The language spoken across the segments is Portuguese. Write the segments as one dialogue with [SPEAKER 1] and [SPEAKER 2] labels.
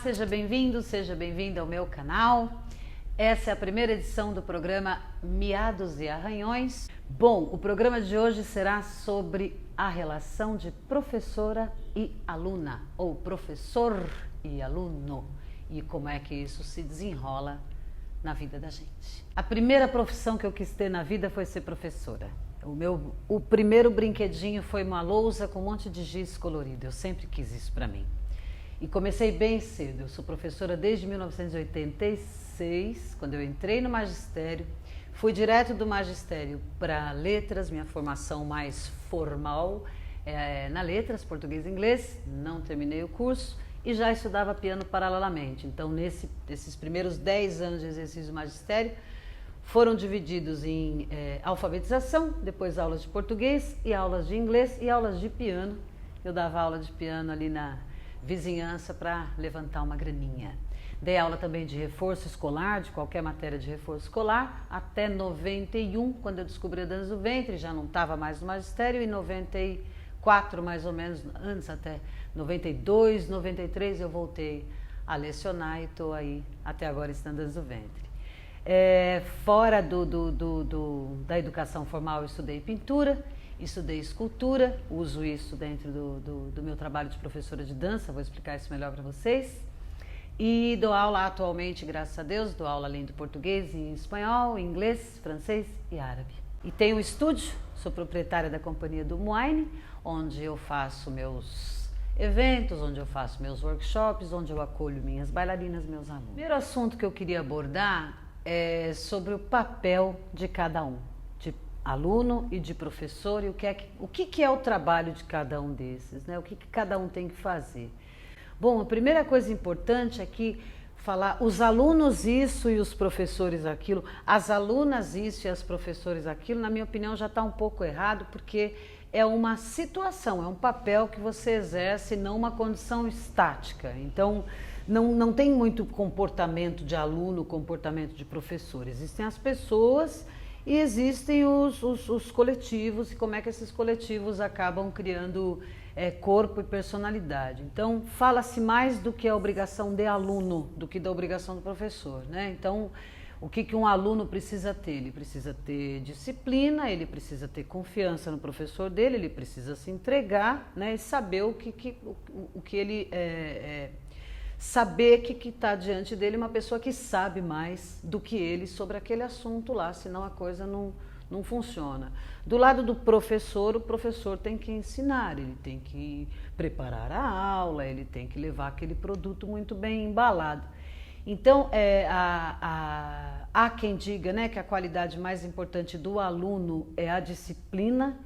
[SPEAKER 1] seja bem-vindo, seja bem-vinda ao meu canal. Essa é a primeira edição do programa Miados e Arranhões. Bom, o programa de hoje será sobre a relação de professora e aluna, ou professor e aluno, e como é que isso se desenrola na vida da gente. A primeira profissão que eu quis ter na vida foi ser professora. O primeiro brinquedinho foi uma lousa com um monte de giz colorido. Eu sempre quis isso para mim. E comecei bem cedo. Eu sou professora desde 1986, quando eu entrei no magistério. Fui direto do magistério para letras, minha formação mais formal na letras, português e inglês. Não terminei o curso e já estudava piano paralelamente. Então, nesses primeiros 10 anos de exercício do magistério, foram divididos em alfabetização, depois aulas de português e aulas de inglês e aulas de piano. Eu dava aula de piano ali na vizinhança para levantar uma graninha. Dei aula também de reforço escolar, de qualquer matéria de reforço escolar, até 91, quando eu descobri a dança do ventre, já não estava mais no magistério, e 94 mais ou menos, antes até 92, 93 eu voltei a lecionar e estou aí até agora ensinando dança do ventre. Fora da educação formal, eu estudei pintura, estudei escultura, uso isso dentro do meu trabalho de professora de dança, vou explicar isso melhor para vocês. E dou aula atualmente, graças a Deus, dou aula além do português em espanhol, inglês, francês e árabe. E tenho um estúdio, sou proprietária da companhia do Muaine, onde eu faço meus eventos, onde eu faço meus workshops, onde eu acolho minhas bailarinas, meus alunos. O primeiro assunto que eu queria abordar é sobre o papel de cada um, de aluno e de professor, e o que é o trabalho de cada um desses, né? O que cada um tem que fazer. Bom, a primeira coisa importante é que falar os alunos isso e os professores aquilo, as alunas isso e as professores aquilo, na minha opinião já está um pouco errado, porque é uma situação, é um papel que você exerce, não uma condição estática. Então, não tem muito comportamento de aluno, comportamento de professor. Existem as pessoas e existem os coletivos, e como é que esses coletivos acabam criando corpo e personalidade. Então, fala-se mais do que a obrigação de aluno, do que da obrigação do professor, né? Então, o que um aluno precisa ter? Ele precisa ter disciplina, ele precisa ter confiança no professor dele, ele precisa se entregar, né? E saber o que ele saber que está diante dele uma pessoa que sabe mais do que ele sobre aquele assunto lá, senão a coisa não funciona. Do lado do professor, o professor tem que ensinar, ele tem que preparar a aula, ele tem que levar aquele produto muito bem embalado. Então, há quem diga, né, que a qualidade mais importante do aluno é a disciplina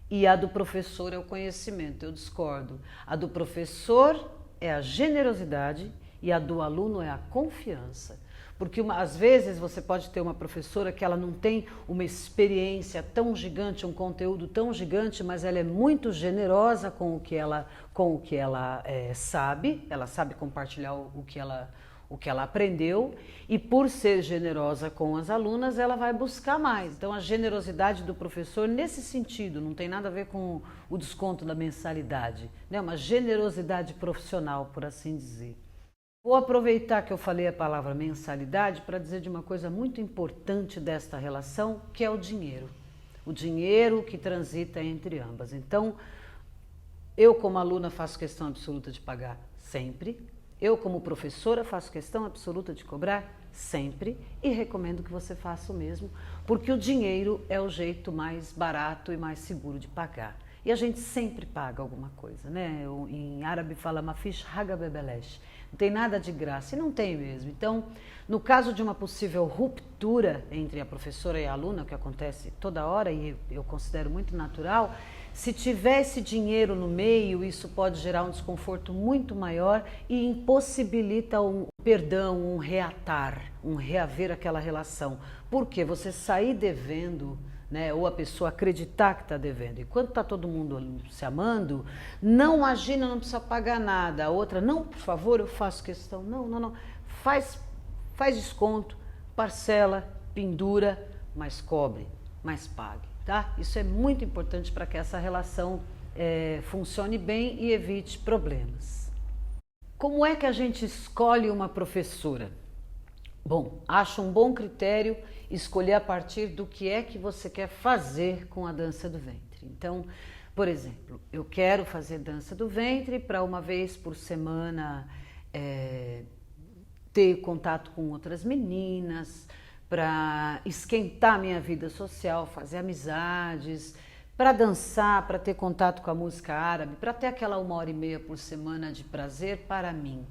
[SPEAKER 1] e a do professor é o conhecimento. Eu discordo. A do professor é a generosidade e a do aluno é a confiança. Porque às vezes você pode ter uma professora que ela não tem uma experiência tão gigante, um conteúdo tão gigante, mas ela é muito generosa com o que ela sabe, ela sabe compartilhar o que ela aprendeu, e por ser generosa com as alunas, ela vai buscar mais. Então, a generosidade do professor, nesse sentido, não tem nada a ver com o desconto da mensalidade, né? Uma generosidade profissional, por assim dizer. Vou aproveitar que eu falei a palavra mensalidade para dizer de uma coisa muito importante desta relação, que é o dinheiro. O dinheiro que transita entre ambas. Então, eu como aluna faço questão absoluta de pagar sempre. Eu como professora faço questão absoluta de cobrar sempre e recomendo que você faça o mesmo, porque o dinheiro é o jeito mais barato e mais seguro de pagar. E a gente sempre paga alguma coisa, né? Em árabe fala mafish haga bebelesh. Não tem nada de graça, e não tem mesmo. Então, no caso de uma possível ruptura entre a professora e a aluna, que acontece toda hora e eu considero muito natural, se tiver esse dinheiro no meio, isso pode gerar um desconforto muito maior e impossibilita um perdão, um reatar, um reaver aquela relação. Porque você sair devendo, né, ou a pessoa acreditar que está devendo. Enquanto está todo mundo se amando, não imagina, não precisa pagar nada. A outra, não, por favor, eu faço questão. Não. Faz desconto, parcela, pendura, mas cobre, mas pague. Tá? Isso é muito importante para que essa relação funcione bem e evite problemas. Como é que a gente escolhe uma professora? Bom, acho um bom critério escolher a partir do que é que você quer fazer com a dança do ventre. Então, por exemplo, eu quero fazer dança do ventre para uma vez por semana ter contato com outras meninas, para esquentar minha vida social, fazer amizades, para dançar, para ter contato com a música árabe, para ter aquela 1h30 por semana de prazer para mim.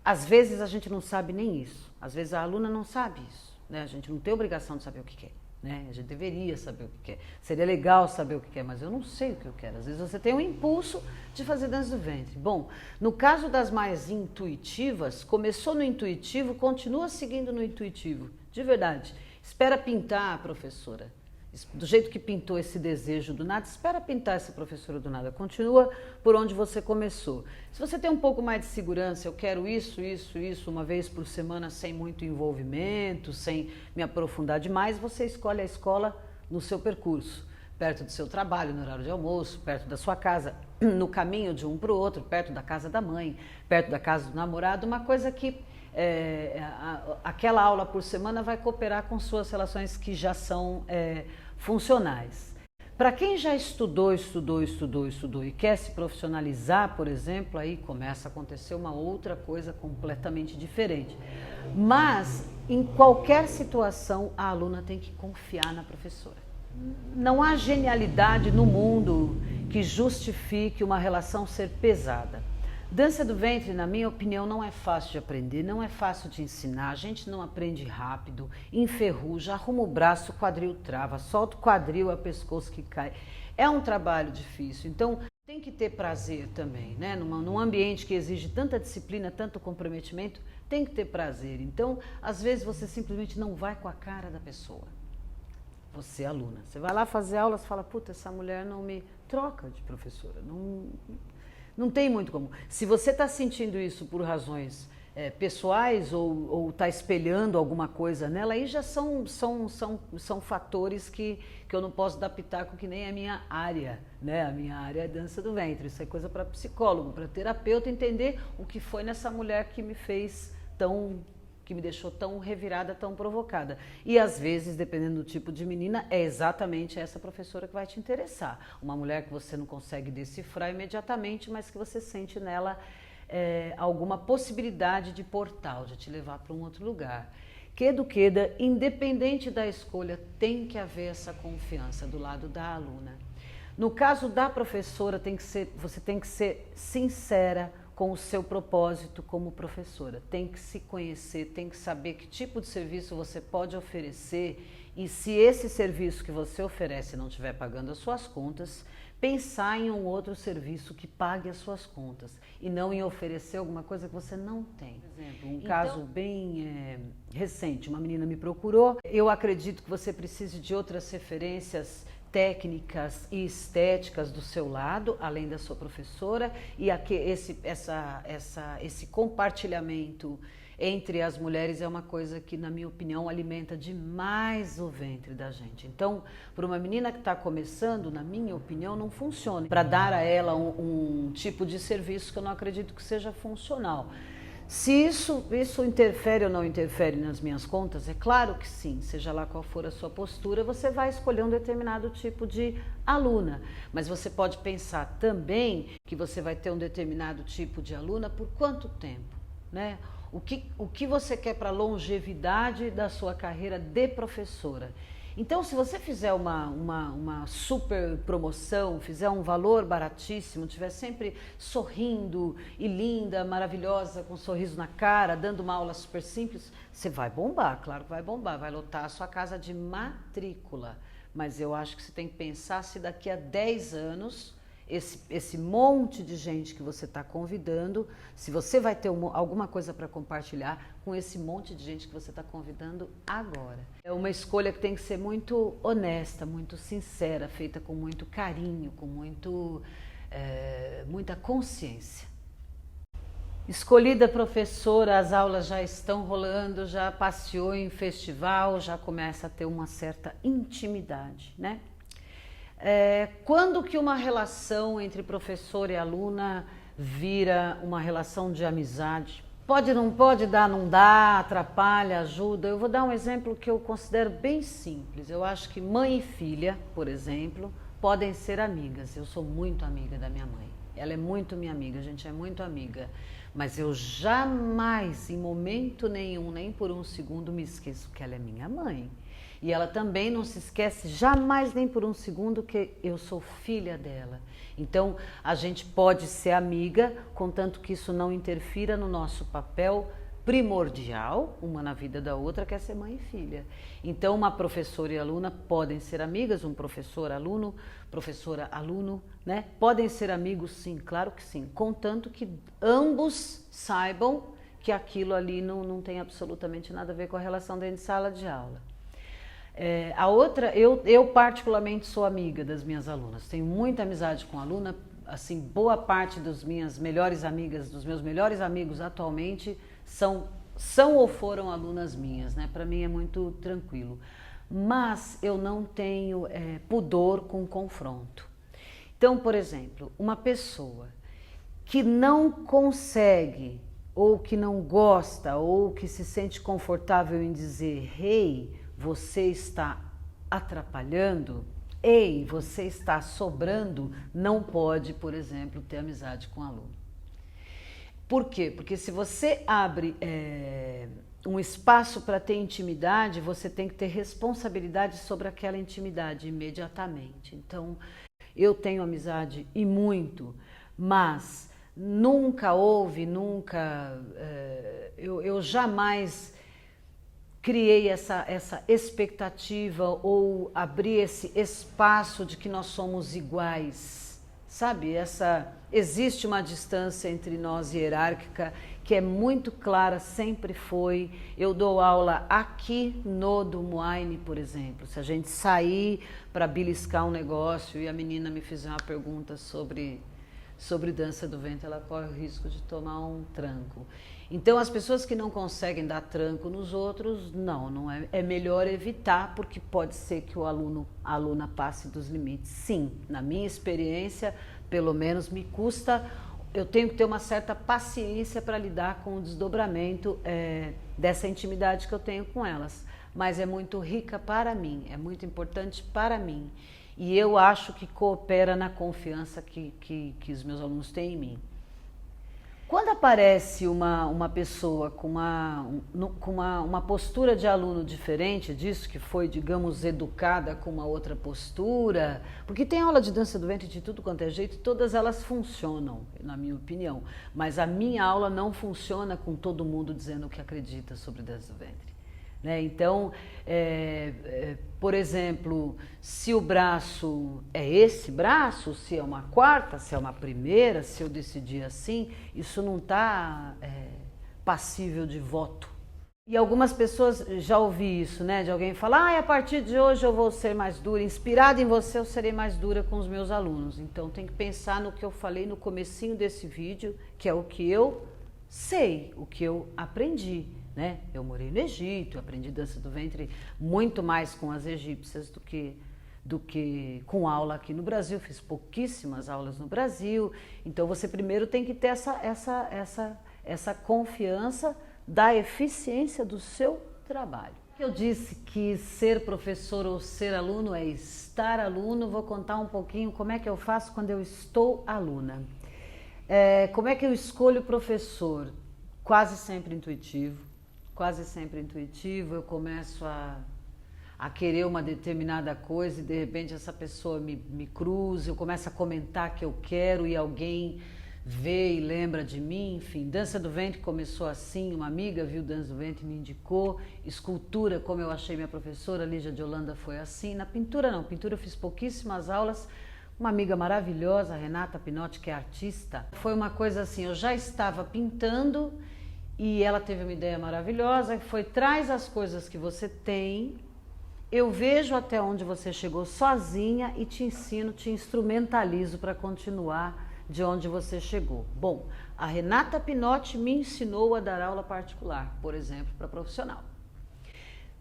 [SPEAKER 1] Às vezes a gente não sabe nem isso, às vezes a aluna não sabe isso, né? A gente não tem obrigação de saber o que quer, né? A gente deveria saber o que quer, seria legal saber o que quer, mas eu não sei o que eu quero. Às vezes você tem um impulso de fazer dança do ventre. Bom, no caso das mais intuitivas, começou no intuitivo, continua seguindo no intuitivo, de verdade. Espera pintar, professora. Do jeito que pintou esse desejo do nada, espera pintar essa professora do nada. Continua por onde você começou. Se você tem um pouco mais de segurança, eu quero isso, uma vez por semana, sem muito envolvimento, sem me aprofundar demais, você escolhe a escola no seu percurso, perto do seu trabalho, no horário de almoço, perto da sua casa, no caminho de um para o outro, perto da casa da mãe, perto da casa do namorado, uma coisa que aquela aula por semana vai cooperar com suas relações que já são funcionais. Para quem já estudou e quer se profissionalizar, por exemplo, aí começa a acontecer uma outra coisa completamente diferente. Mas, em qualquer situação, a aluna tem que confiar na professora. Não há genialidade no mundo que justifique uma relação ser pesada. Dança do ventre, na minha opinião, não é fácil de aprender, não é fácil de ensinar, a gente não aprende rápido, enferruja, arruma o braço, o quadril trava, solta o quadril, é o pescoço que cai. É um trabalho difícil, então tem que ter prazer também, né? Num ambiente que exige tanta disciplina, tanto comprometimento, tem que ter prazer. Então, às vezes você simplesmente não vai com a cara da pessoa. Você, aluna, você vai lá fazer aulas e fala, puta, essa mulher não me troca de professora, não tem muito como. Se você está sentindo isso por razões pessoais ou está espelhando alguma coisa nela, aí já são fatores que eu não posso dar pitaco, que nem a minha área, né? A minha área é dança do ventre. Isso é coisa para psicólogo, para terapeuta entender o que foi nessa mulher que me fez que me deixou tão revirada, tão provocada. E às vezes, dependendo do tipo de menina, é exatamente essa professora que vai te interessar. Uma mulher que você não consegue decifrar imediatamente, mas que você sente nela alguma possibilidade de portal, de te levar para um outro lugar. Queda, independente da escolha, tem que haver essa confiança do lado da aluna. No caso da professora, você tem que ser sincera com o seu propósito como professora. Tem que se conhecer, tem que saber que tipo de serviço você pode oferecer e se esse serviço que você oferece não estiver pagando as suas contas, pensar em um outro serviço que pague as suas contas e não em oferecer alguma coisa que você não tem. Por exemplo, caso bem recente, uma menina me procurou, eu acredito que você precise de outras referências técnicas e estéticas do seu lado, além da sua professora, e aqui esse compartilhamento entre as mulheres é uma coisa que, na minha opinião, alimenta demais o ventre da gente. Então, para uma menina que está começando, na minha opinião, não funciona. Para dar a ela um tipo de serviço que eu não acredito que seja funcional. Se isso interfere ou não interfere nas minhas contas, é claro que sim, seja lá qual for a sua postura, você vai escolher um determinado tipo de aluna. Mas você pode pensar também que você vai ter um determinado tipo de aluna por quanto tempo, né? O que você quer para a longevidade da sua carreira de professora. Então, se você fizer uma super promoção, fizer um valor baratíssimo, estiver sempre sorrindo e linda, maravilhosa, com um sorriso na cara, dando uma aula super simples, você vai bombar, claro que vai bombar, vai lotar a sua casa de matrícula. Mas eu acho que você tem que pensar se daqui a 10 anos, esse monte de gente que você está convidando, se você vai ter alguma coisa para compartilhar com esse monte de gente que você está convidando agora. É uma escolha que tem que ser muito honesta, muito sincera, feita com muito carinho, com muita consciência. Escolhida professora, as aulas já estão rolando, já passeou em festival, já começa a ter uma certa intimidade, né? Quando que uma relação entre professor e aluna vira uma relação de amizade. Pode, não pode dar, não dá, atrapalha, ajuda. Eu vou dar um exemplo que eu considero bem simples. Eu acho que mãe e filha, por exemplo, podem ser amigas. Eu sou muito amiga da minha mãe. Ela é muito minha amiga, a gente é muito amiga. Mas eu jamais, em momento nenhum, nem por um segundo, me esqueço que ela é minha mãe. E ela também não se esquece jamais, nem por um segundo, que eu sou filha dela. Então, a gente pode ser amiga, contanto que isso não interfira no nosso papel primordial, uma na vida da outra, que é ser mãe e filha. Então, uma professora e aluna podem ser amigas, um professor, aluno, professora, aluno, né? Podem ser amigos, sim, claro que sim, contanto que ambos saibam que aquilo ali não tem absolutamente nada a ver com a relação dentro de sala de aula. A outra, eu particularmente sou amiga das minhas alunas, tenho muita amizade com a aluna, assim, boa parte das minhas melhores amigas, dos meus melhores amigos atualmente são ou foram alunas minhas, né? Para mim é muito tranquilo, mas eu não tenho pudor com confronto. Então, por exemplo, uma pessoa que não consegue, ou que não gosta, ou que se sente confortável em dizer, hey, você está atrapalhando, ei, você está sobrando, não pode, por exemplo, ter amizade com o aluno. Por quê? Porque se você abre um espaço para ter intimidade, você tem que ter responsabilidade sobre aquela intimidade imediatamente. Então, eu tenho amizade e muito, mas nunca houve, eu jamais criei essa expectativa ou abri esse espaço de que nós somos iguais, sabe? Existe uma distância entre nós hierárquica que é muito clara, sempre foi. Eu dou aula aqui no do Moine, por exemplo. Se a gente sair para beliscar um negócio e a menina me fizer uma pergunta sobre dança do ventre, ela corre o risco de tomar um tranco. Então, as pessoas que não conseguem dar tranco nos outros, é melhor evitar, porque pode ser que a aluna passe dos limites. Sim, na minha experiência, pelo menos me custa, eu tenho que ter uma certa paciência para lidar com o desdobramento dessa intimidade que eu tenho com elas. Mas é muito rica para mim, é muito importante para mim. E eu acho que coopera na confiança que os meus alunos têm em mim. Quando aparece uma pessoa com uma postura de aluno diferente disso, que foi, digamos, educada com uma outra postura, porque tem aula de dança do ventre de tudo quanto é jeito, todas elas funcionam, na minha opinião, mas a minha aula não funciona com todo mundo dizendo o que acredita sobre dança do ventre. Né? Então, por exemplo, se o braço é esse braço, se é uma quarta, se é uma primeira, se eu decidir assim, isso não está passível de voto. E algumas pessoas, já ouvi isso, né, de alguém falar, a partir de hoje eu vou ser mais dura, inspirada em você eu serei mais dura com os meus alunos. Então tem que pensar no que eu falei no comecinho desse vídeo, que é o que eu sei, o que eu aprendi. Né? Eu morei no Egito, aprendi dança do ventre muito mais com as egípcias do que com aula aqui no Brasil. Fiz pouquíssimas aulas no Brasil. Então você primeiro tem que ter essa confiança da eficiência do seu trabalho. Eu disse que ser professor ou ser aluno é estar aluno. Vou contar um pouquinho como é que eu faço quando eu estou aluna. Como é que eu escolho o professor? Quase sempre intuitivo. Eu começo a querer uma determinada coisa e de repente essa pessoa me cruza, eu começo a comentar que eu quero e alguém vê e lembra de mim. Enfim, dança do ventre começou assim, uma amiga viu dança do ventre e me indicou. Escultura, como eu achei minha professora Lígia de Holanda, foi assim. Na pintura não, pintura eu fiz pouquíssimas aulas. Uma amiga maravilhosa, Renata Pinotti, que é artista, foi uma coisa assim, eu já estava pintando e ela teve uma ideia maravilhosa, que foi, traz as coisas que você tem, eu vejo até onde você chegou sozinha e te ensino, te instrumentalizo para continuar de onde você chegou. Bom, a Renata Pinotti me ensinou a dar aula particular, por exemplo, para profissional.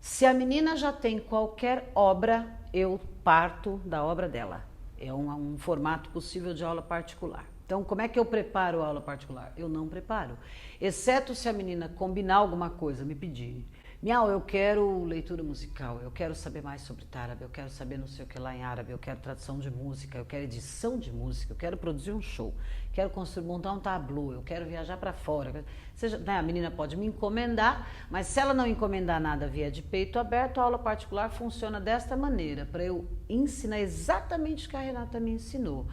[SPEAKER 1] Se a menina já tem qualquer obra, eu parto da obra dela. É um formato possível de aula particular. Então, como é que eu preparo a aula particular? Eu não preparo, exceto se a menina combinar alguma coisa, me pedir. Miau, eu quero leitura musical, eu quero saber mais sobre árabe, eu quero saber não sei o que lá em árabe, eu quero tradução de música, eu quero edição de música, eu quero produzir um show, quero montar um tableau, eu quero viajar para fora. Seja, né, a menina pode me encomendar, mas se ela não encomendar nada via de peito aberto, a aula particular funciona desta maneira, para eu ensinar exatamente o que a Renata me ensinou.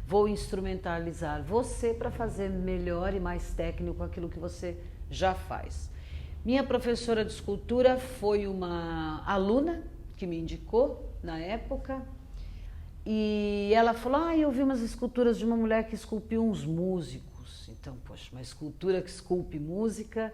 [SPEAKER 1] Vou instrumentalizar você para fazer melhor e mais técnico aquilo que você já faz. Minha professora de escultura foi uma aluna que me indicou na época e ela falou, eu vi umas esculturas de uma mulher que esculpiu uns músicos. Então, poxa, uma escultura que esculpe música,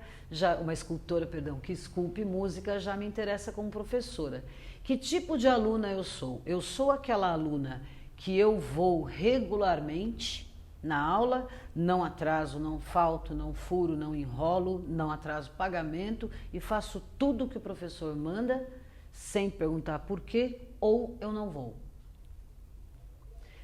[SPEAKER 1] uma escultora, perdão, que esculpe música já me interessa como professora. Que tipo de aluna eu sou? Eu sou aquela aluna que eu vou regularmente na aula, não atraso, não falto, não furo, não enrolo, não atraso pagamento e faço tudo que o professor manda sem perguntar por quê ou eu não vou.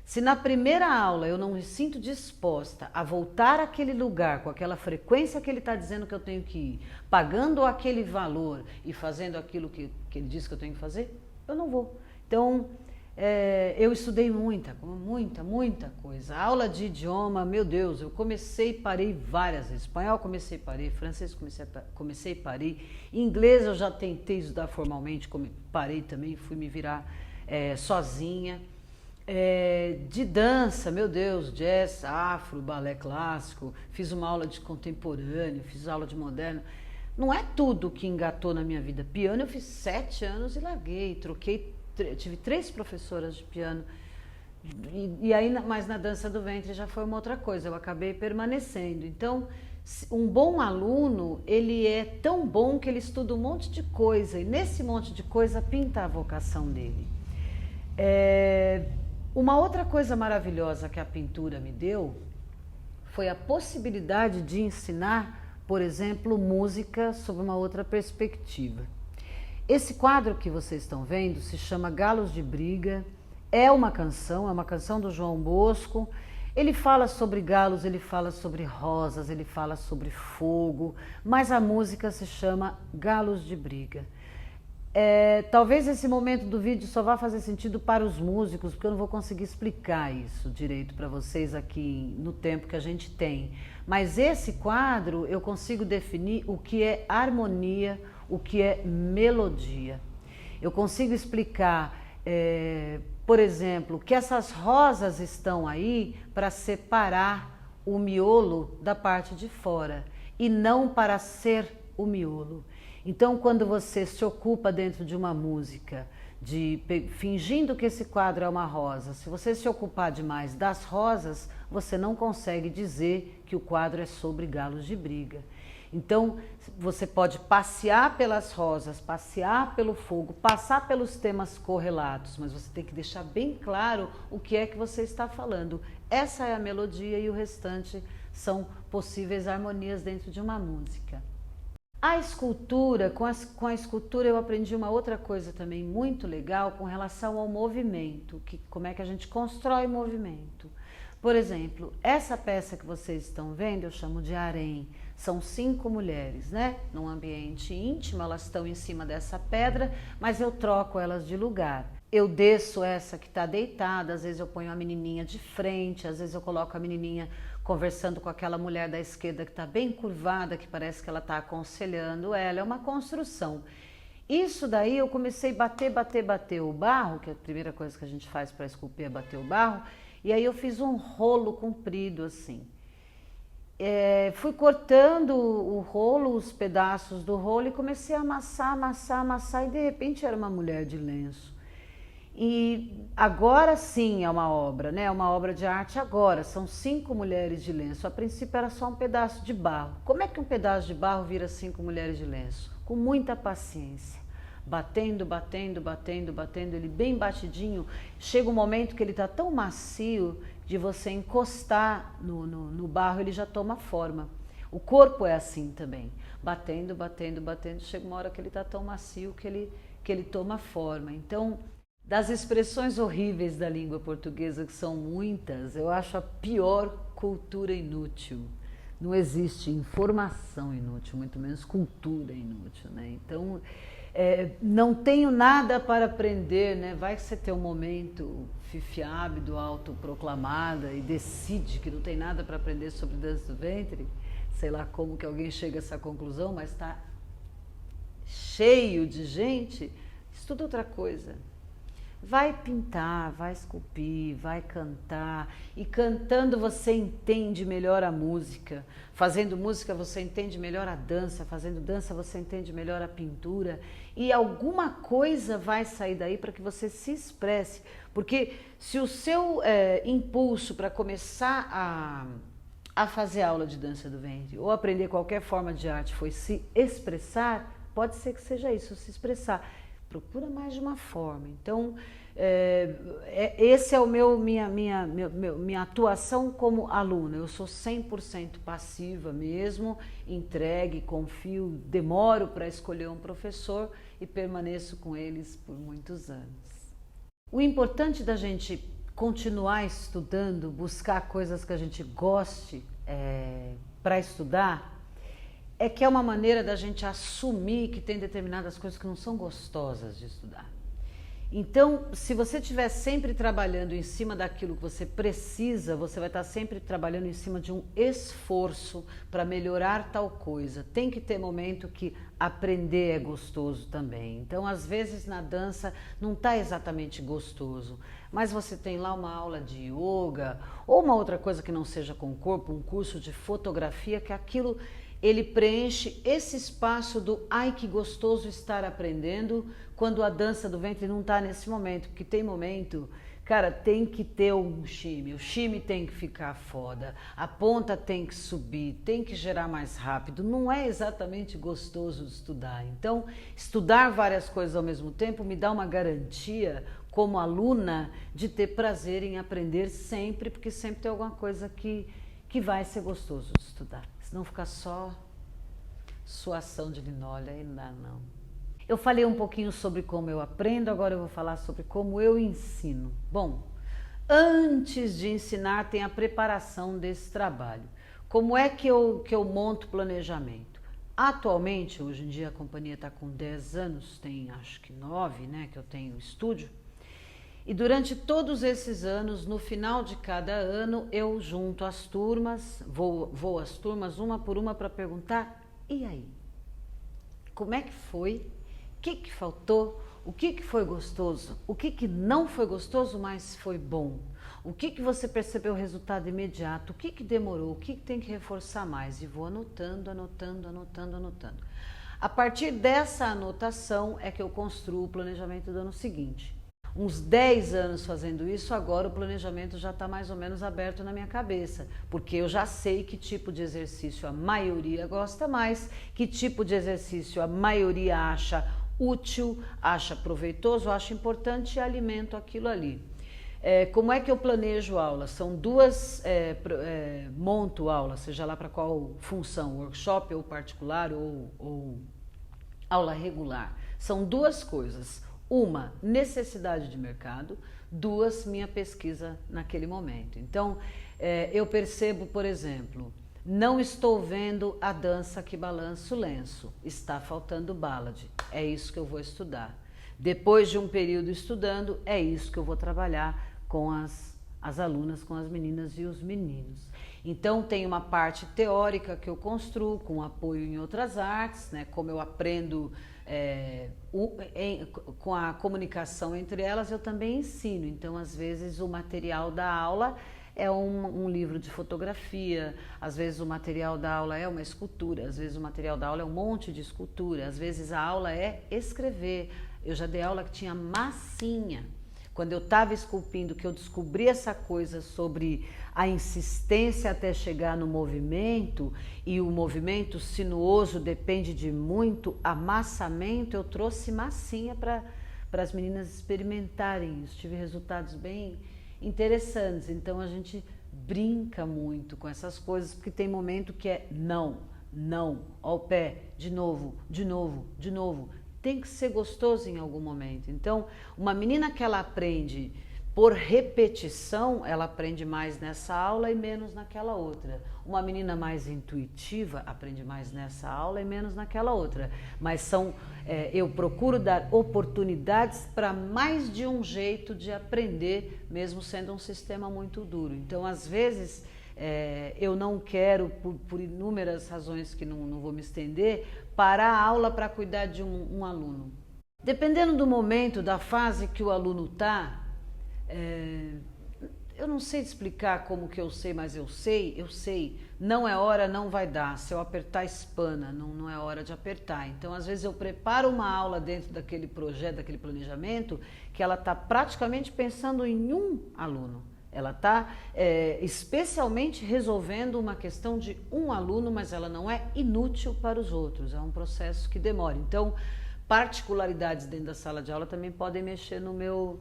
[SPEAKER 1] Se na primeira aula eu não me sinto disposta a voltar àquele lugar com aquela frequência que ele está dizendo que eu tenho que ir, pagando aquele valor e fazendo aquilo que ele diz que eu tenho que fazer, eu não vou. Então, eu estudei muita coisa. A aula de idioma, meu Deus, eu comecei e parei várias vezes. Espanhol comecei e parei, francês comecei e parei. Inglês eu já tentei estudar formalmente, parei também, fui me virar sozinha. De dança, meu Deus, jazz, afro, balé clássico, fiz uma aula de contemporâneo, fiz aula de moderno. Não é tudo que engatou na minha vida. Piano eu fiz 7 anos e larguei, tive 3 professoras de piano e aí, mas na dança do ventre já foi uma outra coisa, eu acabei permanecendo. Então, um bom aluno, ele é tão bom que ele estuda um monte de coisa e nesse monte de coisa pinta a vocação dele. Uma outra coisa maravilhosa que a pintura me deu foi a possibilidade de ensinar, por exemplo, música sob uma outra perspectiva. Esse quadro que vocês estão vendo se chama Galos de Briga, é uma canção do João Bosco. Ele fala sobre galos, ele fala sobre rosas, ele fala sobre fogo, mas a música se chama Galos de Briga. Talvez esse momento do vídeo só vá fazer sentido para os músicos, porque eu não vou conseguir explicar isso direito para vocês aqui no tempo que a gente tem. Mas esse quadro eu consigo definir o que é harmonia, o que é melodia. Eu consigo explicar, por exemplo, que essas rosas estão aí para separar o miolo da parte de fora e não para ser o miolo. Então, quando você se ocupa dentro de uma música, fingindo que esse quadro é uma rosa, se você se ocupar demais das rosas, você não consegue dizer que o quadro é sobre galos de briga. Então, você pode passear pelas rosas, passear pelo fogo, passar pelos temas correlatos, mas você tem que deixar bem claro o que é que você está falando. Essa é a melodia e o restante são possíveis harmonias dentro de uma música. A escultura, com a escultura eu aprendi uma outra coisa também muito legal com relação ao movimento, como é que a gente constrói movimento. Por exemplo, essa peça que vocês estão vendo eu chamo de harém. São 5 mulheres, né? Num ambiente íntimo, elas estão em cima dessa pedra, mas eu troco elas de lugar. Eu desço essa que está deitada, às vezes eu ponho a menininha de frente, às vezes eu coloco a menininha conversando com aquela mulher da esquerda que está bem curvada, que parece que ela está aconselhando ela. É uma construção. Isso daí eu comecei a bater o barro, que é a primeira coisa que a gente faz para esculpir é bater o barro, e aí eu fiz um rolo comprido assim. Fui cortando o rolo, os pedaços do rolo e comecei a amassar e de repente era uma mulher de lenço. E agora sim é uma obra, né? É uma obra de arte agora, são 5 mulheres de lenço. A princípio era só um pedaço de barro. Como é que um pedaço de barro vira 5 mulheres de lenço? Com muita paciência. Batendo, ele bem batidinho. Chega um momento que ele está tão macio, de você encostar no barro, ele já toma forma. O corpo é assim também. Batendo, chega uma hora que ele está tão macio que ele toma forma. Então, Das expressões horríveis da língua portuguesa, que são muitas, eu acho a pior cultura inútil. Não existe informação inútil, muito menos cultura inútil, né? Então, não tenho nada para aprender, né? Vai que você tem um momento fifiábido, autoproclamada e decide que não tem nada para aprender sobre dança do ventre. Sei lá como que alguém chega a essa conclusão, mas está cheio de gente. Estuda outra coisa. Vai pintar, vai esculpir, vai cantar, e cantando você entende melhor a música, fazendo música você entende melhor a dança, fazendo dança você entende melhor a pintura, e alguma coisa vai sair daí para que você se expresse, porque se o seu impulso para começar a fazer aula de dança do ventre ou aprender qualquer forma de arte foi se expressar, pode ser que seja isso, se expressar. Procura mais de uma forma. Então, esse é minha atuação como aluna. Eu sou 100% passiva mesmo, entregue, confio, demoro para escolher um professor e permaneço com eles por muitos anos. O importante da gente continuar estudando, buscar coisas que a gente goste para estudar, é que é uma maneira da gente assumir que tem determinadas coisas que não são gostosas de estudar. Então, se você estiver sempre trabalhando em cima daquilo que você precisa, você vai estar sempre trabalhando em cima de um esforço para melhorar tal coisa. Tem que ter momento que aprender é gostoso também. Então, às vezes na dança não está exatamente gostoso, mas você tem lá uma aula de yoga ou uma outra coisa que não seja com o corpo, um curso de fotografia, que aquilo ele preenche esse espaço do ai que gostoso estar aprendendo quando a dança do ventre não está nesse momento, porque tem momento, cara, tem que ter um shimmy, o shimmy tem que ficar foda, a ponta tem que subir, tem que gerar mais rápido, não é exatamente gostoso de estudar. Então, estudar várias coisas ao mesmo tempo me dá uma garantia como aluna de ter prazer em aprender sempre, porque sempre tem alguma coisa que vai ser gostoso de estudar. Se não ficar só suação de linóleo, aí não dá não. Eu falei um pouquinho sobre como eu aprendo, agora eu vou falar sobre como eu ensino. Bom, antes de ensinar tem a preparação desse trabalho. Como é que eu monto planejamento? Atualmente, hoje em dia a companhia está com 10 anos, tem acho que 9, né, que eu tenho estúdio. E durante todos esses anos, no final de cada ano, eu junto as turmas, vou às turmas uma por uma para perguntar, e aí? Como é que foi? O que faltou? O que foi gostoso? O que não foi gostoso, mas foi bom? O que você percebeu o resultado imediato? O que demorou? O que tem que reforçar mais? E vou anotando. A partir dessa anotação é que eu construo o planejamento do ano seguinte. Uns 10 anos fazendo isso, agora o planejamento já está mais ou menos aberto na minha cabeça, porque eu já sei que tipo de exercício a maioria gosta mais, que tipo de exercício a maioria acha útil, acha proveitoso, acha importante e alimento aquilo ali. Como é que eu planejo aula? São duas, monto aula, seja lá para qual função, workshop ou particular ou aula regular. São duas coisas. Uma, necessidade de mercado. Duas, minha pesquisa naquele momento. Então, eu percebo, por exemplo, não estou vendo a dança que balança o lenço. Está faltando ballad. É isso que eu vou estudar. Depois de um período estudando, é isso que eu vou trabalhar com as alunas, com as meninas e os meninos. Então, tem uma parte teórica que eu construo com apoio em outras artes, né? Como eu aprendo com a comunicação entre elas, eu também ensino. Então, às vezes, o material da aula é um livro de fotografia, às vezes o material da aula é uma escultura, às vezes o material da aula é um monte de escultura, às vezes a aula é escrever. Eu já dei aula que tinha massinha. Quando eu estava esculpindo, que eu descobri essa coisa sobre a insistência até chegar no movimento, e o movimento sinuoso depende de muito amassamento, eu trouxe massinha para as meninas experimentarem isso. Tive resultados bem interessantes. Então a gente brinca muito com essas coisas, porque tem momento que é não, ao pé, de novo, tem que ser gostoso em algum momento. Então, uma menina que ela aprende por repetição, ela aprende mais nessa aula e menos naquela outra. Uma menina mais intuitiva aprende mais nessa aula e menos naquela outra. Mas eu procuro dar oportunidades para mais de um jeito de aprender, mesmo sendo um sistema muito duro. Então, às vezes, eu não quero, por inúmeras razões que não vou me estender, parar a aula para cuidar de um aluno. Dependendo do momento, da fase que o aluno está, eu não sei te explicar como que eu sei, mas eu sei, não é hora, não vai dar, se eu apertar espana, não é hora de apertar. Então, às vezes eu preparo uma aula dentro daquele projeto, daquele planejamento, que ela está praticamente pensando em um aluno. Ela está especialmente resolvendo uma questão de um aluno, mas ela não é inútil para os outros, é um processo que demora. Então, particularidades dentro da sala de aula também podem mexer no meu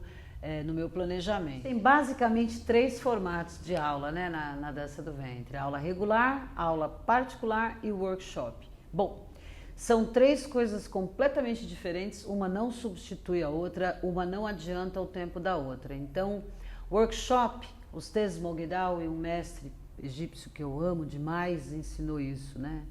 [SPEAKER 1] planejamento. Tem basicamente 3 formatos de aula, né, na dança do ventre: aula regular, aula particular e workshop. Bom, são 3 coisas completamente diferentes, uma não substitui a outra, uma não adianta o tempo da outra. Então, workshop, o Tez Mogeddawy, um mestre egípcio que eu amo demais, ensinou isso, né?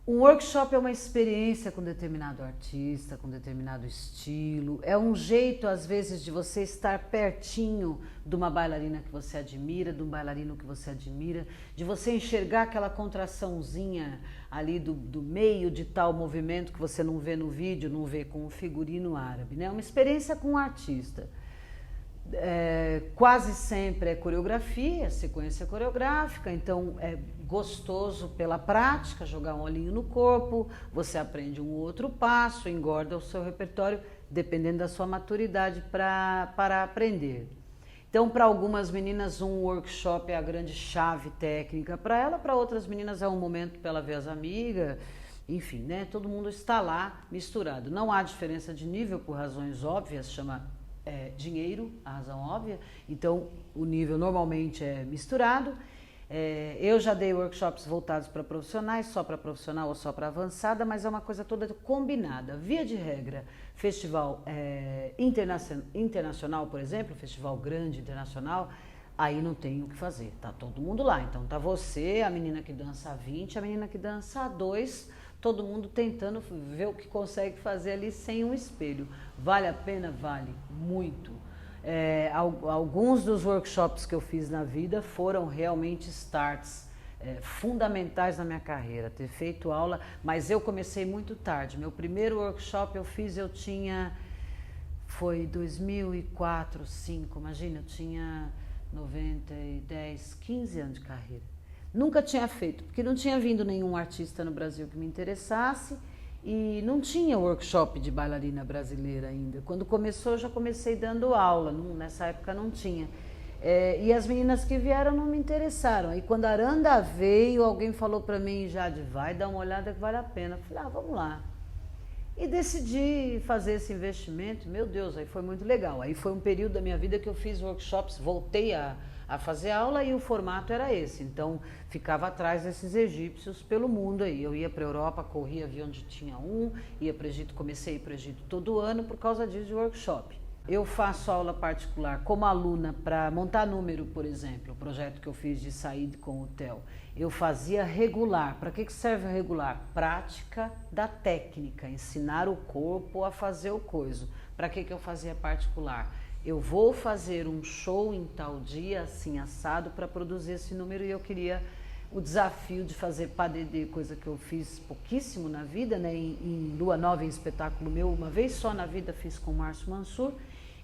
[SPEAKER 1] Um workshop é uma experiência com determinado artista, com determinado estilo. É um jeito, às vezes, de você estar pertinho de uma bailarina que você admira, de um bailarino que você admira, de você enxergar aquela contraçãozinha ali do meio de tal movimento que você não vê no vídeo, não vê com o figurino árabe, né? É uma experiência com um artista. Quase sempre é coreografia, sequência coreográfica, então é gostoso pela prática, jogar um olhinho no corpo, você aprende um outro passo, engorda o seu repertório, dependendo da sua maturidade para aprender. Então, para algumas meninas, um workshop é a grande chave técnica para ela, para outras meninas é um momento para ela ver as amigas, enfim, né? Todo mundo está lá misturado. Não há diferença de nível por razões óbvias, chama dinheiro, a razão óbvia, então o nível normalmente é misturado. Eu já dei workshops voltados para profissionais, só para profissional ou só para avançada, mas é uma coisa toda combinada. Via de regra, festival internacional, por exemplo, festival grande internacional, aí não tem o que fazer, tá todo mundo lá. Então tá você, a menina que dança a 20, a menina que dança a 2, todo mundo tentando ver o que consegue fazer ali sem um espelho. Vale a pena? Vale muito. Alguns dos workshops que eu fiz na vida foram realmente starts fundamentais na minha carreira, ter feito aula, mas eu comecei muito tarde. Meu primeiro workshop foi 2004, 2005, imagina, eu tinha 15 anos de carreira. Nunca tinha feito, porque não tinha vindo nenhum artista no Brasil que me interessasse e não tinha workshop de bailarina brasileira ainda. Quando começou, eu já comecei dando aula, nessa época não tinha. E as meninas que vieram não me interessaram. Aí quando a Aranda veio, alguém falou para mim, Jade, vai dar uma olhada que vale a pena. Eu falei, vamos lá. E decidi fazer esse investimento, meu Deus, aí foi muito legal. Aí foi um período da minha vida que eu fiz workshops, voltei a fazer aula e o formato era esse. Então, ficava atrás desses egípcios pelo mundo aí. Eu ia para a Europa, corria, via onde tinha ia para o Egito, comecei a ir para o Egito todo ano por causa disso de workshop. Eu faço aula particular como aluna para montar número, por exemplo, o projeto que eu fiz de Said com o Theo. Eu fazia regular. Para que serve o regular? Prática da técnica, ensinar o corpo a fazer o coisa. Para que eu fazia particular? Eu vou fazer um show em tal dia, assim, assado, para produzir esse número, e eu queria o desafio de fazer padedê, coisa que eu fiz pouquíssimo na vida, né? Em Lua Nova, em espetáculo meu, uma vez só na vida fiz com o Márcio Mansur,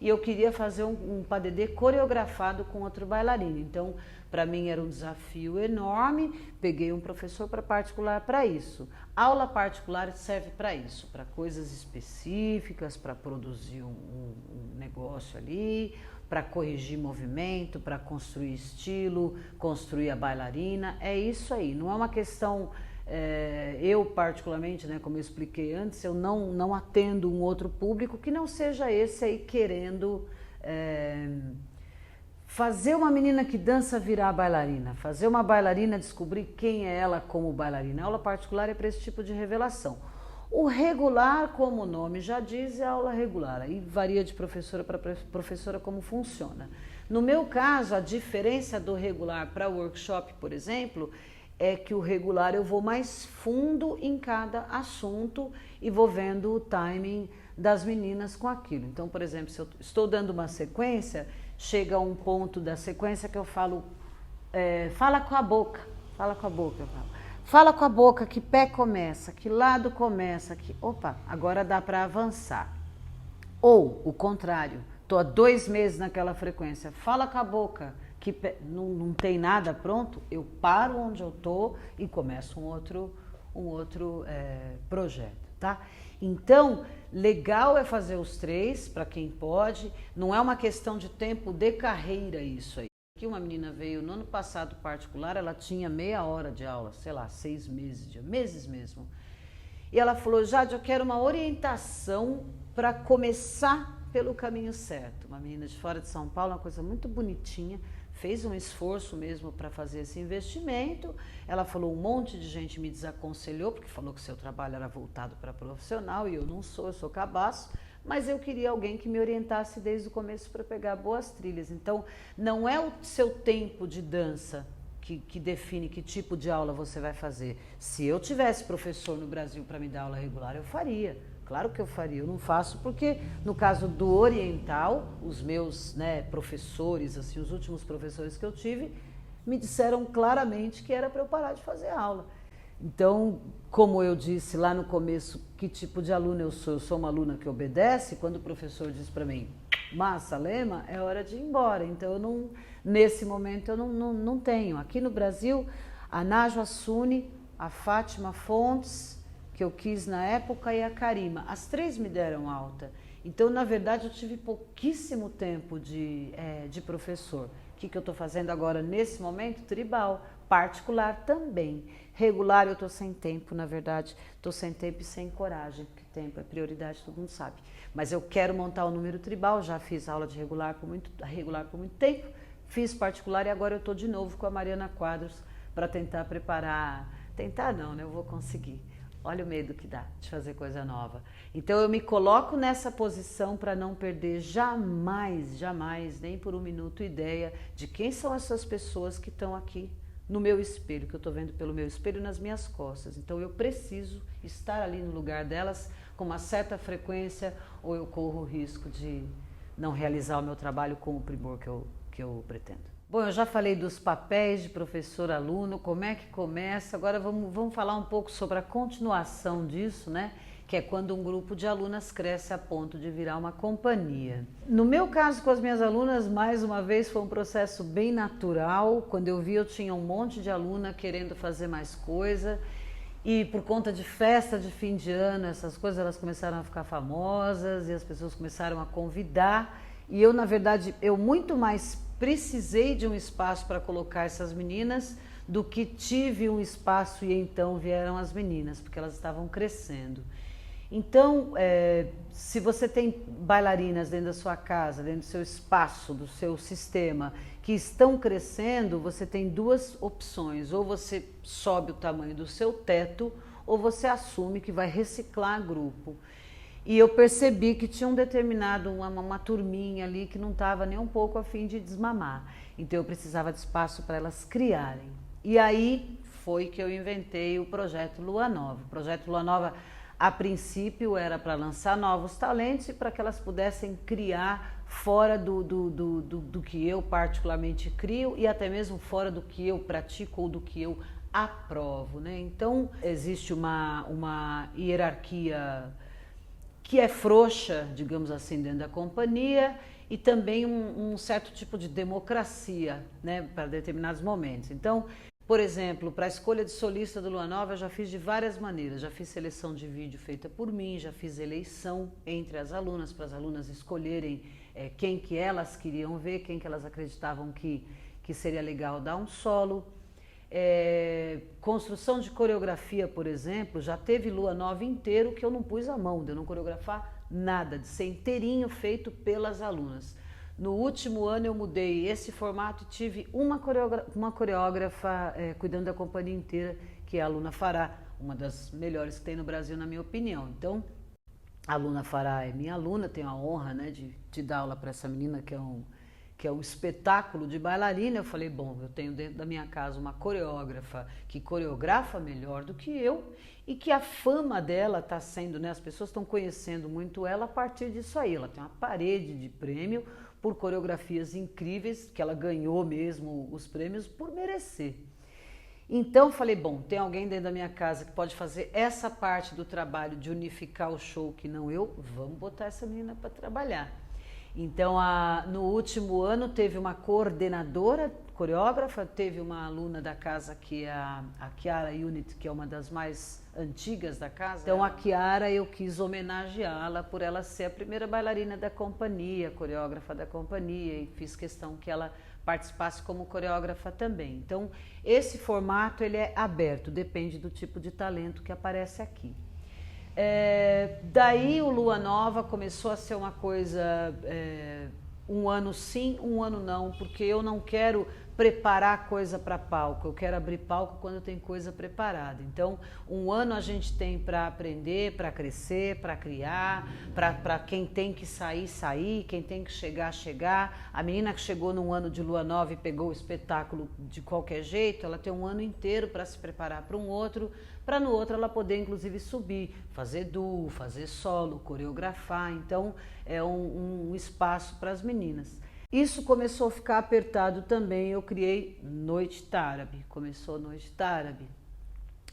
[SPEAKER 1] e eu queria fazer um padedê coreografado com outro bailarino. Então, para mim era um desafio enorme, peguei um professor para particular para isso. Aula particular serve para isso, para coisas específicas, para produzir um negócio ali, para corrigir movimento, para construir estilo, construir a bailarina, é isso aí. Não é uma questão, eu particularmente, né, como eu expliquei antes, eu não atendo um outro público que não seja esse aí querendo fazer uma menina que dança virar bailarina, fazer uma bailarina descobrir quem é ela como bailarina. A aula particular é para esse tipo de revelação. O regular, como o nome já diz, é aula regular. Aí varia de professora para professora como funciona. No meu caso, a diferença do regular para workshop, por exemplo, é que o regular eu vou mais fundo em cada assunto e vou vendo o timing das meninas com aquilo. Então, por exemplo, se eu estou dando uma sequência, chega um ponto da sequência que eu falo, fala com a boca, fala com a boca, eu falo. Fala com a boca, que pé começa, que lado começa, que opa, agora dá para avançar. Ou o contrário, estou há 2 meses naquela frequência, fala com a boca, que não tem nada pronto, eu paro onde eu estou e começo um outro projeto, tá? Então, legal é fazer os 3, para quem pode, não é uma questão de tempo de carreira isso aí. Aqui uma menina veio no ano passado particular, ela tinha meia hora de aula, sei lá, 6 meses, meses mesmo. E ela falou, Jade, eu quero uma orientação para começar pelo caminho certo. Uma menina de fora de São Paulo, uma coisa muito bonitinha, fez um esforço mesmo para fazer esse investimento. Ela falou, um monte de gente me desaconselhou, porque falou que seu trabalho era voltado para profissional, e eu não sou, eu sou cabaço. Mas eu queria alguém que me orientasse desde o começo para pegar boas trilhas. Então, não é o seu tempo de dança que define que tipo de aula você vai fazer. Se eu tivesse professor no Brasil para me dar aula regular, eu faria. Claro que eu faria. Eu não faço porque, no caso do oriental, os meus professores, assim, os últimos professores que eu tive, me disseram claramente que era para eu parar de fazer aula. Então, como eu disse lá no começo, que tipo de aluna eu sou? Eu sou uma aluna que obedece. Quando o professor diz para mim, massa, lema, é hora de ir embora. Então, eu não, nesse momento, eu não tenho. Aqui no Brasil, a Najwa Suni, a Fátima Fontes, que eu quis na época, e a Karima. As 3 me deram alta. Então, na verdade, eu tive pouquíssimo tempo de professor. O que eu estou fazendo agora nesse momento? Tribal. Particular também. Regular eu estou sem tempo, na verdade. Estou sem tempo e sem coragem, porque tempo é prioridade, todo mundo sabe. Mas eu quero montar o número tribal, já fiz aula de regular por muito tempo, fiz particular e agora eu estou de novo com a Mariana Quadros para tentar preparar. Tentar não, né? Eu vou conseguir. Olha o medo que dá de fazer coisa nova. Então eu me coloco nessa posição para não perder jamais, nem por um minuto, ideia de quem são essas pessoas que estão aqui no meu espelho, que eu estou vendo pelo meu espelho nas minhas costas. Então eu preciso estar ali no lugar delas com uma certa frequência ou eu corro o risco de não realizar o meu trabalho com o primor que eu pretendo. Bom, eu já falei dos papéis de professor-aluno, como é que começa. Agora vamos falar um pouco sobre a continuação disso, né? Que é quando um grupo de alunas cresce a ponto de virar uma companhia. No meu caso, com as minhas alunas, mais uma vez, foi um processo bem natural. Quando eu vi, eu tinha um monte de aluna querendo fazer mais coisa. E por conta de festa de fim de ano, essas coisas, elas começaram a ficar famosas e as pessoas começaram a convidar. E eu, na verdade, eu muito mais precisei de um espaço para colocar essas meninas do que tive um espaço e então vieram as meninas, porque elas estavam crescendo. Então, se você tem bailarinas dentro da sua casa, dentro do seu espaço, do seu sistema, que estão crescendo, você tem 2 opções. Ou você sobe o tamanho do seu teto, ou você assume que vai reciclar grupo. E eu percebi que tinha uma turminha ali que não estava nem um pouco a fim de desmamar. Então eu precisava de espaço para elas criarem. E aí foi que eu inventei o Projeto Lua Nova. O Projeto Lua Nova, a princípio, era para lançar novos talentos e para que elas pudessem criar fora do que eu particularmente crio e até mesmo fora do que eu pratico ou do que eu aprovo, né? Então existe uma hierarquia que é frouxa, digamos assim, dentro da companhia, e também um certo tipo de democracia, né, para determinados momentos. Então, por exemplo, para a escolha de solista do Lua Nova, eu já fiz de várias maneiras. Já fiz seleção de vídeo feita por mim, já fiz eleição entre as alunas, para as alunas escolherem quem que elas queriam ver, quem que elas acreditavam que seria legal dar um solo. Construção de coreografia, por exemplo, já teve Lua Nova inteiro que eu não pus a mão, de eu não coreografar nada, de ser inteirinho feito pelas alunas. No último ano eu mudei esse formato e tive uma coreógrafa cuidando da companhia inteira, que é a aluna Fará. uma das melhores que tem no Brasil, na minha opinião. Então, a Luna Fará é minha aluna, tenho a honra, né, de dar aula para essa menina que é um espetáculo de bailarina. Eu falei, bom, eu tenho dentro da minha casa uma coreógrafa que coreografa melhor do que eu e que a fama dela está sendo, né, as pessoas estão conhecendo muito ela a partir disso aí. Ela tem uma parede de prêmio por coreografias incríveis, que ela ganhou mesmo os prêmios por merecer. Então falei, bom, tem alguém dentro da minha casa que pode fazer essa parte do trabalho de unificar o show que não eu, vamos botar essa menina para trabalhar. Então no último ano teve uma coordenadora, coreógrafa, teve uma aluna da casa que é a Chiara Unit, que é uma das mais antigas da casa. Então a Chiara eu quis homenageá-la por ela ser a primeira bailarina da companhia, coreógrafa da companhia, e fiz questão que ela participasse como coreógrafa também. Então, esse formato ele é aberto, depende do tipo de talento que aparece aqui. Daí o Lua Nova começou a ser uma coisa, um ano sim, um ano não, porque eu não quero preparar coisa para palco, eu quero abrir palco quando tem coisa preparada. Então, um ano a gente tem para aprender, para crescer, para criar, para quem tem que sair, sair, quem tem que chegar, chegar. A menina que chegou num ano de Lua Nova e pegou o espetáculo de qualquer jeito, ela tem um ano inteiro para se preparar para um outro, para no outro ela poder inclusive subir, fazer duo, fazer solo, coreografar. Então, é um espaço para as meninas. Isso começou a ficar apertado também, eu criei Noite Tárabe, começou Noite Tárabe.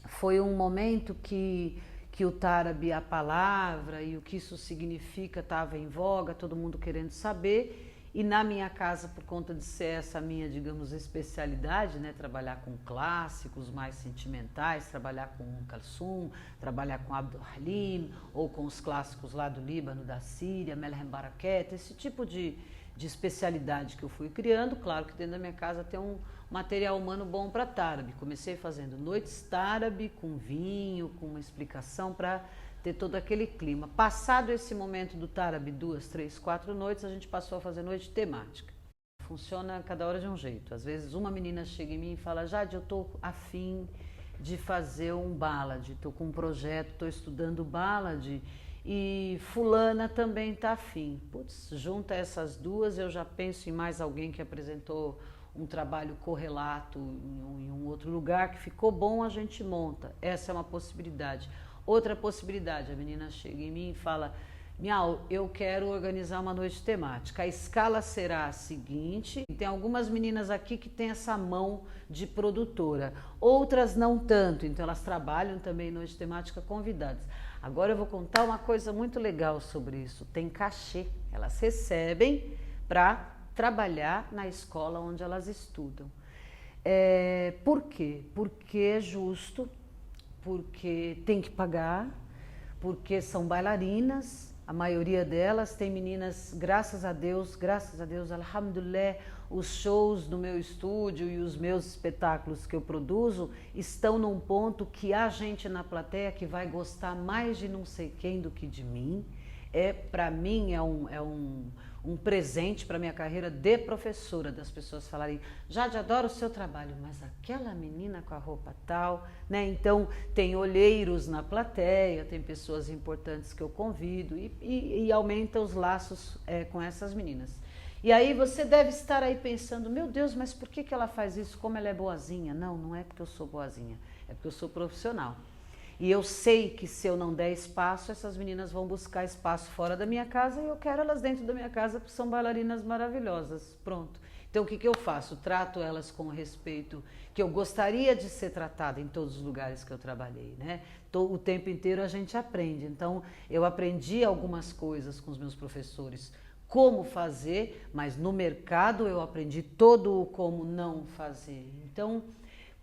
[SPEAKER 1] Foi um momento que o Tárabe, a palavra e o que isso significa estava em voga, todo mundo querendo saber. E na minha casa, por conta de ser essa minha, digamos, especialidade, né, trabalhar com clássicos mais sentimentais, trabalhar com Kalsum, trabalhar com Abdul Halim, ou com os clássicos lá do Líbano, da Síria, Melhem Baraket, esse tipo de especialidade que eu fui criando. Claro que dentro da minha casa tem um material humano bom para Tárabe. Comecei fazendo noites Tárabe, com vinho, com uma explicação para ter todo aquele clima. Passado esse momento do Tárabe, 2, 3, 4 noites, a gente passou a fazer noite temática. Funciona cada hora de um jeito. Às vezes uma menina chega em mim e fala, Jade, eu estou afim de fazer um ballad, estou com um projeto, estou estudando ballad, e fulana também está afim. Putz, junta essas duas, eu já penso em mais alguém que apresentou um trabalho correlato em um outro lugar, que ficou bom, a gente monta. Essa é uma possibilidade. Outra possibilidade, a menina chega em mim e fala, Miau, eu quero organizar uma noite temática. A escala será a seguinte, tem algumas meninas aqui que têm essa mão de produtora, outras não tanto, então elas trabalham também em noite temática convidadas. Agora eu vou contar uma coisa muito legal sobre isso, tem cachê, elas recebem para trabalhar na escola onde elas estudam. Por quê? Porque é justo, porque tem que pagar, porque são bailarinas, a maioria delas tem meninas, graças a Deus, alhamdulillah, os shows do meu estúdio e os meus espetáculos que eu produzo estão num ponto que há gente na plateia que vai gostar mais de não sei quem do que de mim. Para mim é um presente para minha carreira de professora, das pessoas falarem, Jade, adoro o seu trabalho, mas aquela menina com a roupa tal, né? Então tem olheiros na plateia, tem pessoas importantes que eu convido e aumenta os laços com essas meninas. E aí você deve estar aí pensando, meu Deus, mas por que ela faz isso? Como ela é boazinha? Não, não é porque eu sou boazinha, é porque eu sou profissional. E eu sei que se eu não der espaço, essas meninas vão buscar espaço fora da minha casa e eu quero elas dentro da minha casa porque são bailarinas maravilhosas. Pronto. Então o que eu faço? Trato elas com o respeito que eu gostaria de ser tratada em todos os lugares que eu trabalhei, né? O tempo inteiro a gente aprende. Então eu aprendi algumas coisas com os meus professores, como fazer, mas no mercado eu aprendi todo o como não fazer. Então,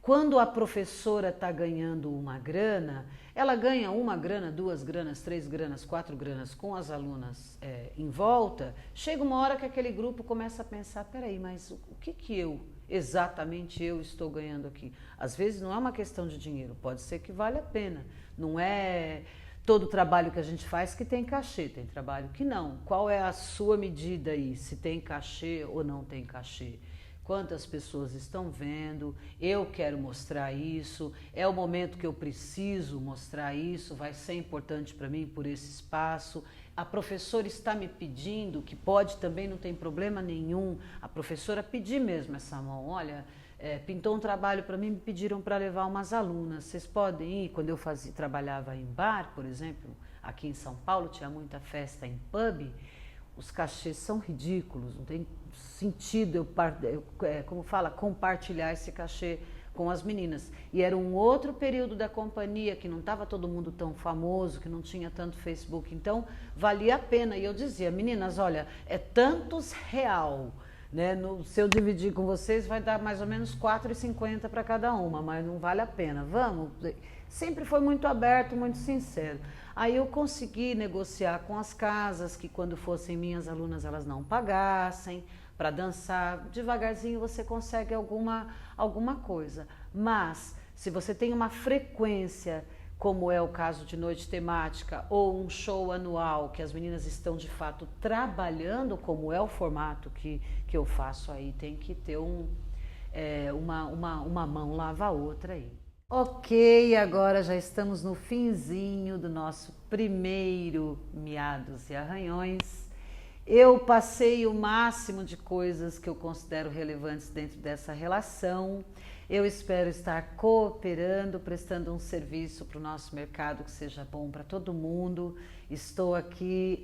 [SPEAKER 1] quando a professora está ganhando uma grana, ela ganha uma grana, 2 granas, 3 granas, 4 granas com as alunas em volta, chega uma hora que aquele grupo começa a pensar, peraí, mas o que exatamente eu estou ganhando aqui? Às vezes não é uma questão de dinheiro, pode ser que vale a pena, não é todo trabalho que a gente faz que tem cachê, tem trabalho que não. Qual é a sua medida aí, se tem cachê ou não tem cachê? quantas pessoas estão vendo, eu quero mostrar isso, é o momento que eu preciso mostrar isso, vai ser importante para mim por esse espaço. A professora está me pedindo, que pode também, não tem problema nenhum, a professora pedir mesmo essa mão, olha, pintou um trabalho para mim, me pediram para levar umas alunas, vocês podem ir? Quando eu trabalhava em bar, por exemplo, aqui em São Paulo, tinha muita festa em pub, os cachês são ridículos, não tem sentido compartilhar esse cachê com as meninas. E era um outro período da companhia, que não estava todo mundo tão famoso, que não tinha tanto Facebook, então valia a pena. E eu dizia, meninas, olha, é tantos real, né? Se eu dividir com vocês, vai dar mais ou menos R$4,50 para cada uma, mas não vale a pena. Vamos? Sempre foi muito aberto, muito sincero. Aí eu consegui negociar com as casas que quando fossem minhas alunas elas não pagassem para dançar. Devagarzinho você consegue alguma coisa. Mas se você tem uma frequência, como é o caso de noite temática ou um show anual, que as meninas estão de fato trabalhando, como é o formato que eu faço aí, tem que ter uma mão lava a outra aí. Ok, agora já estamos no finzinho do nosso primeiro Miados e Arranhões. Eu passei o máximo de coisas que eu considero relevantes dentro dessa relação. Eu espero estar cooperando, prestando um serviço para o nosso mercado que seja bom para todo mundo. Estou aqui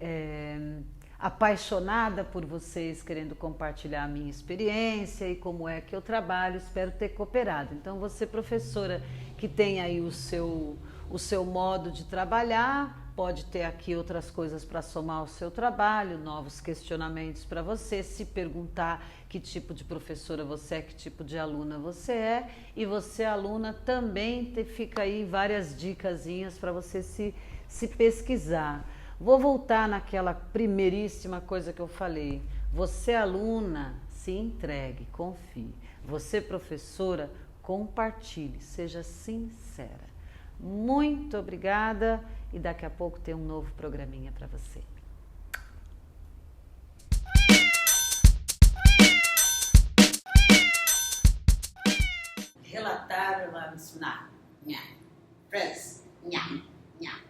[SPEAKER 1] apaixonada por vocês, querendo compartilhar a minha experiência e como é que eu trabalho, espero ter cooperado. Então você, professora, que tem aí o seu modo de trabalhar, pode ter aqui outras coisas para somar ao seu trabalho, novos questionamentos para você, se perguntar que tipo de professora você é, que tipo de aluna você é, e você, aluna, também fica aí várias dicasinhas para você se pesquisar. Vou voltar naquela primeiríssima coisa que eu falei. Você, aluna, se entregue, confie. Você, professora, compartilhe, seja sincera. Muito obrigada e daqui a pouco tem um novo programinha para você.
[SPEAKER 2] Relatar lá ensinar. Nha. Friends. Nha. Nha.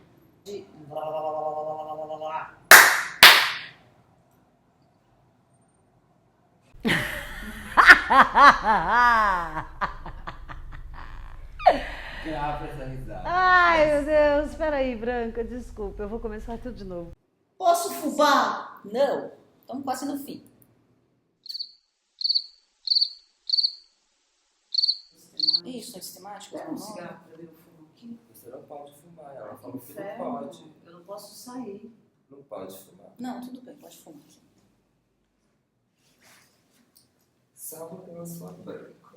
[SPEAKER 3] Grava essa risada.
[SPEAKER 1] Ai, meu Deus, espera aí, Branca, desculpa, eu vou começar tudo de novo.
[SPEAKER 2] Posso fumar? Não. Estamos quase no fim. Isso, é sistemático?
[SPEAKER 1] Dá um cigarro pra ver o fumo aqui?
[SPEAKER 3] Você não pode fumar. Ela
[SPEAKER 1] Que
[SPEAKER 3] falou que não
[SPEAKER 1] inferno.
[SPEAKER 3] pode.
[SPEAKER 1] Eu não posso sair.
[SPEAKER 3] Não pode fumar.
[SPEAKER 2] Não, tudo bem, pode fumar aqui.
[SPEAKER 3] Salva pela sua branca.